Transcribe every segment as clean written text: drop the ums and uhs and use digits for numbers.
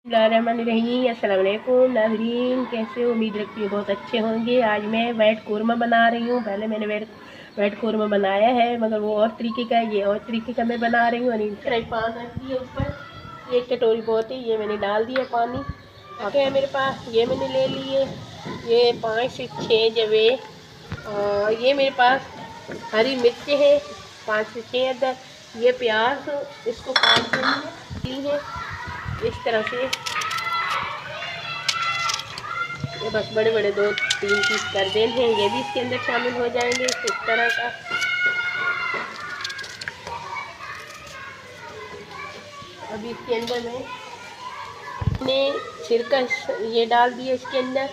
बिस्मिल्लाहिर्रहमानिर्रहीम। अस्सलाम वालेकुम नाज़रीन, कैसे हो? उम्मीद रखती हूँ बहुत अच्छे होंगे। आज मैं वाइट कौरमा बना रही हूँ। पहले मैंने वाइट कौरमा बनाया है, मगर वो और तरीके का है, ये और तरीके का मैं बना रही हूँ। फ्राई पैन रख दिया ऊपर, 1 कटोरी बहुत ही, ये मैंने डाल दिया पानी। आके है मेरे पास, ये मैंने ले लिए, ये 5 से 6 जवे, और ये मेरे पास हरी मिर्चें हैं 5 से 6 अदर, ये प्याज, इसको काट ली है इस तरह से। ये बस बड़े बड़े 2-3 पीस कर देने हैं, ये भी इसके अंदर शामिल हो जाएंगे इस तरह का। अभी इसके अंदर मैंने सिरका ये डाल दिया इसके अंदर।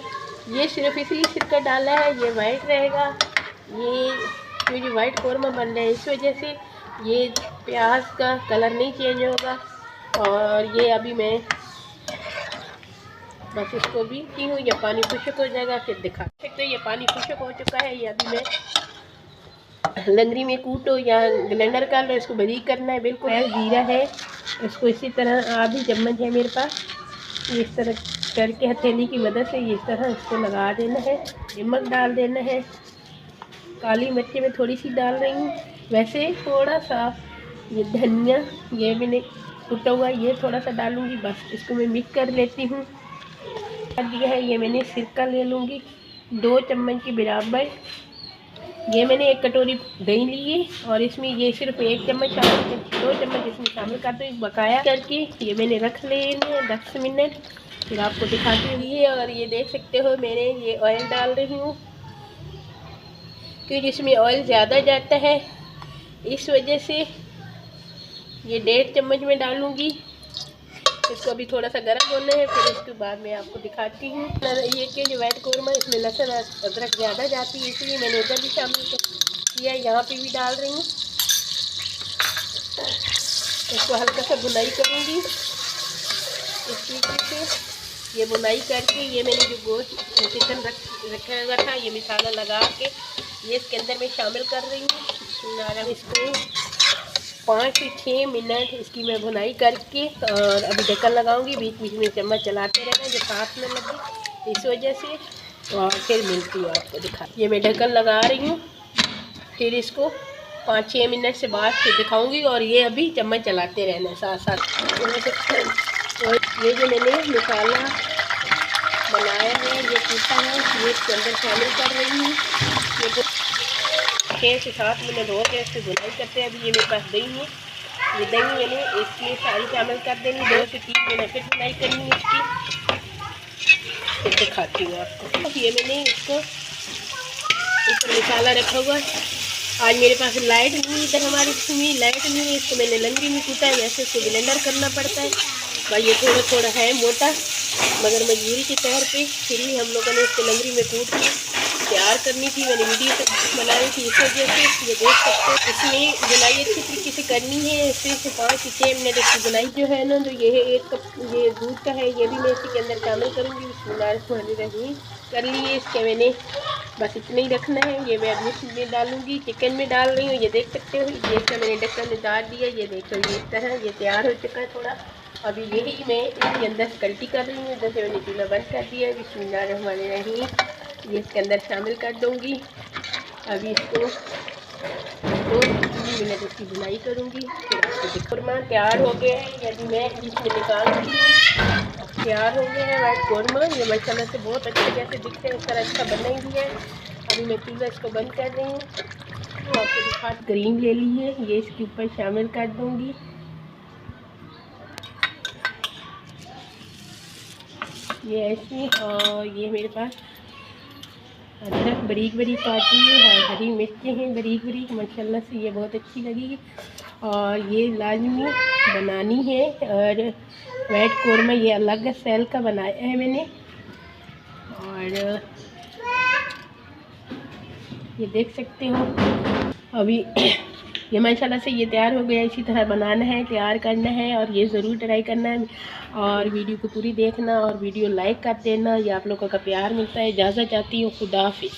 ये सिर्फ इसलिए सिरका डाला है, ये वाइट रहेगा, ये वाइट कौरमा बन रहा है इस वजह से ये प्याज का कलर नहीं चेंज होगा। और ये अभी मैं बस इसको भी की हूँ, ये पानी खुशक हो जाएगा फिर दिखा सकते हो। ये पानी खुशक हो चुका है, ये अभी मैं लंगरी में कूटो या ब्लेंडर कर लो, इसको बारीक करना है बिल्कुल। जीरा है, इसको इसी तरह आधी चम्मच है मेरे पास, इस तरह करके हथेली की मदद से इस तरह इसको लगा देना है। नमक डाल देना है, काली मिर्ची में थोड़ी सी डाल रही हूँ, वैसे थोड़ा सा ये धनिया ये मैंने कुटा हुआ ये थोड़ा सा डालूँगी। बस इसको मैं मिक्स कर लेती हूँ। दिया है, ये मैंने सिरका ले लूँगी 2 चम्मच के बराबर। ये मैंने 1 कटोरी दही ली है और इसमें ये सिर्फ 1 चम्मच शामिल, 2 चम्मच इसमें शामिल कर दो बकाया करके। ये मैंने रख लेने 10 मिनट, फिर आपको दिखाती हुई। और ये देख सकते हो मैंने ये ऑयल डाल रही हूँ, क्योंकि इसमें ऑयल ज़्यादा जाता है इस वजह से ये 1.5 चम्मच में डालूँगी। इसको अभी थोड़ा सा गर्म होना है, फिर उसके बाद मैं आपको दिखाती हूँ। ये कि जो वाइट कौरमा इसमें लहसुन अदरक ज़्यादा जाती है, इसलिए मैंने उधर भी शामिल किया, यहाँ पे भी डाल रही हूँ। इसको हल्का सा भुनाई करूँगी इस तरीके से। ये भुनाई करके ये मैंने जो गोश्त चिकन रखा हुआ था, ये मसाला लगा के ये इसके अंदर मैं शामिल कर रही हूँ। इसको 5 से 6 मिनट इसकी मैं भुनाई करके और अभी ढक्कन लगाऊंगी। बीच बीच में चम्मच चलाते रहना जो साथ में लगे इस वजह से। और फिर मिलती हूँ आपको दिखा। ये मैं ढक्कन लगा रही हूँ, फिर इसको 5-6 मिनट से बाद फिर दिखाऊंगी। और ये अभी चम्मच चलाते रहना साथ साथ। और ये जो मैंने मसाला बनाया है ये कूटा है, ये इसके अंदर शामिल कर रही हूँ। ये 6 से 7 मिनट हो गए इससे भुनाई करते हैं। अभी ये मेरे पास दही है, ये दही मैंने इसकी सारी शामिल कर देनी, 2 से 3 मिनट फिर भुनाई करनी है इसकी, फिर दिखाती हूँ आपको। ये मैंने इसको ऊपर मसाला रखा हुआ है। आज मेरे पास लाइट नहीं, इधर हमारी इसमें लाइट नहीं है, इसको मैंने लंगरी में कूटा है, वैसे इसको ब्लेंडर करना पड़ता है भाई। ये थोड़ा थोड़ा है मोटा, मगर मजबूरी के तौर पे फिर भी हम लोगों ने इसको लंगरी में कूट के तैयार करनी थी। मैंने वीडियो बनाई थी इस वजह से। ये देख सकते हो इसमें बुनाई अच्छी तरीके से करनी है। सिर्फ 5 से 6 मिनट इसकी बुनाई जो है ना, जो ये है 1 कप ये दूध का है, ये भी मैं इसके अंदर शामिल करूँगी। बिस्मिल्लाहिर्रहमानिर्रहीम कर लिए इसके मैंने, बस इतना ही रखना है। ये मैं अभी इसमें डालूँगी, चिकन में डाल रही हूँ। ये देख सकते हो ये इसका मैंने ढक्कन डाल दिया, ये देखो ये इस तरह ये तैयार हो चुका है थोड़ा। अभी यही मैं इसके अंदर कल्टी कर रही हूँ, इधर से मैंने चूल्हा बंद कर दिया। बिस्मिल्लाहिर्रहमानिर्रहीम ये इसके अंदर शामिल कर दूँगी। अभी इसको 2-3 मिनट इसकी बुनाई करूँगी, फिर आपको कौरमा तैयार हो गया है। यदि मैं इसमें निकाल दूँगी, तैयार हो गया है वाइट कौरमा। ये माशाल्लाह से बहुत अच्छे जैसे दिखते हैं, इस तरह अच्छा बना ही दिया है। अभी मैं चूल्हा इसको बंद कर रही हूँ, तो आपको दिखा। क्रीम ले ली है, ये इसके ऊपर शामिल कर दूँगी। ये ऐसे, और ये मेरे पास अदरक बारीक बारीक काटी है और हरी मिर्चें हैं बारीक बारीक, माशाल्लाह से ये बहुत अच्छी लगेगी। और ये लाजमी बनानी है। और वाइट कौरमा ये अलग सेल का बनाया है मैंने। और ये देख सकते हो अभी ये माशाल्लाह से ये तैयार हो गया। इसी तरह बनाना है, तैयार करना है, और ये ज़रूर ट्राई करना है। और वीडियो को पूरी देखना और वीडियो लाइक कर देना, ये आप लोगों का प्यार मिलता है। इजाज़त चाहती हूँ, खुदा हाफिज़।